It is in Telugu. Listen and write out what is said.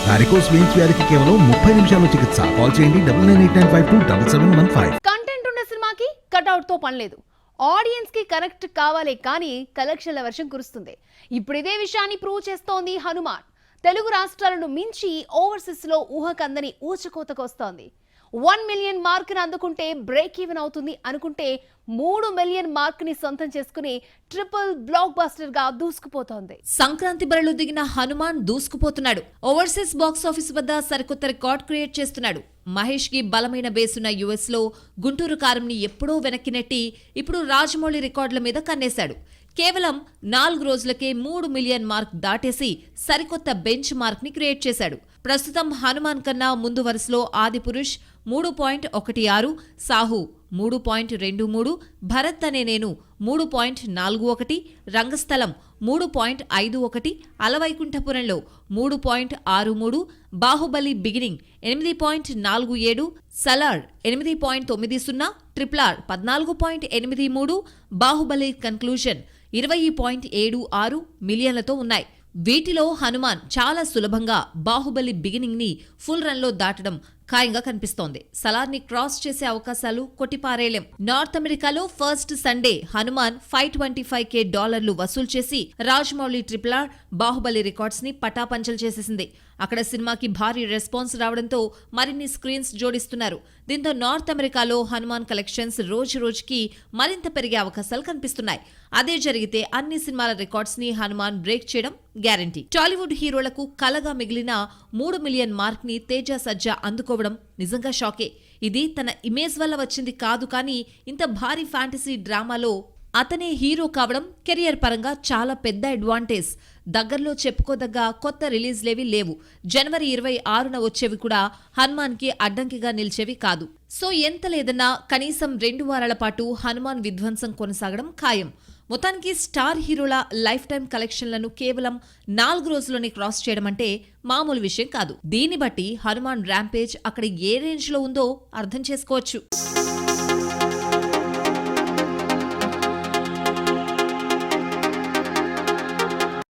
వారికోస్ వెయిన్స్ వ్యాధికి కేవలం 30 నిమిషాల్లో చికిత్స. కాల్ చేయండి 9989527715. కంటెంట్ ఉన్న సినిమాకి కట్అవుట్ తో పనిలేదు. ఆడియన్స్ కి కరెక్ట్ కావాలే కానీ కలెక్షన్ల వర్షం కురుస్తుంది. ఇప్పుడు ఇదే విషయాన్ని ప్రూవ్ చేస్తోంది హనుమాన్. తెలుగు రాష్ట్రాలను మించి ఓవర్సీస్ లో ఊహకందని ఊచకోతకొస్తోంది. 1 మిలియన్ మార్క్ ని అందుకుంటే బ్రేక్ ఈవెన్ అవుతుంది అనుకుంటే 3 మిలియన్ మార్క్ ని సొంతం చేసుకుని ట్రిపుల్ బ్లాక్ బస్టర్ గా దూసుకుపోతోంది. సంక్రాంతి బరిలో దిగిన హనుమాన్ దూసుకుపోతున్నాడు. ఓవర్సీస్ బాక్స్ ఆఫీస్ వద్ద సరికొత్త రికార్డ్ క్రియేట్ చేస్తున్నాడు. మహేష్ కి బలమైన బేసున్న యుఎస్ లో గుంటూరు కారంని ఎప్పుడో వెనక్కి నెట్టి ఇప్పుడు రాజమౌళి రికార్డుల మీద కన్నేశాడు. కేవలం 4 రోజులకే 3 మిలియన్ మార్క్ దాటేసి సరికొత్త బెంచ్ మార్క్ ని క్రియేట్ చేశాడు. ప్రస్తుతం హనుమాన్ కన్నా ముందు వరుసలో ఆదిపురుష్ 3.16, సాహు 3.23, భరత్ అనే నేను 3.41, రంగస్థలం 3.51, అలవైకుంఠపురంలో 3.63, Baahubali beginning 8.47, Salaar 8.90, triple R 14.83, Baahubali conclusion 20.76 మిలియన్లతో ఉన్నాయి. వీటిలో హనుమాన్ చాలా సులభంగా బాహుబలి బిగినింగ్ ని ఫుల్ రన్ లో దాటడం ఖాయంగా కనిపిస్తోంది. సలార్ ని క్రాస్ చేసే అవకాశాలు కొట్టిపారేలేం. నార్త్ అమెరికాలో ఫస్ట్ సండే హనుమాన్ $525K వసూలు చేసి Rajamouli triple R, Baahubali records ని పటాపంచలు చేసేసింది. అక్కడ సినిమాకి భారీ రెస్పాన్స్ రావడంతో మరిన్ని స్క్రీన్స్ జోడిస్తున్నారు. దీంతో నార్త్ అమెరికాలో హనుమాన్ కలెక్షన్స్ రోజు రోజుకి మరింత పెరిగే అవకాశాలు కనిపిస్తున్నాయి. అదే జరిగితే అన్ని సినిమాల రికార్డ్స్ ని హనుమాన్ బ్రేక్ చేయడం గ్యారంటీ. టాలీవుడ్ హీరోలకు కలగా మిగిలిన 3 మిలియన్ మార్క్ ని తేజ సజ్జా అందుకోవడం నిజంగా షాకే. ఇది తన ఇమేజ్ వల్ల వచ్చింది కాదు, కానీ ఇంత భారీ ఫ్యాంటసీ డ్రామాలో అతనే హీరో కావడం కెరియర్ పరంగా చాలా పెద్ద అడ్వాంటేజ్. దగ్గరలో చెప్పుకోదగ్గ కొత్త రిలీజ్లేవి లేవు. జనవరి 26న వచ్చేవి కూడా హనుమాన్ కి అడ్డంకిగా నిలిచేవి కాదు. సో ఎంత లేదన్నా కనీసం 2 వారాల పాటు హనుమాన్ విధ్వంసం కొనసాగడం ఖాయం. మొత్తానికి స్టార్ హీరోల లైఫ్ టైం కలెక్షన్లను కేవలం 4 రోజుల్లోనే క్రాస్ చేయడం అంటే మామూలు విషయం కాదు. దీన్ని బట్టి హనుమాన్ ర్యాంపేజ్ అక్కడ ఏ రేంజ్ లో ఉందో అర్థం చేసుకోవచ్చు.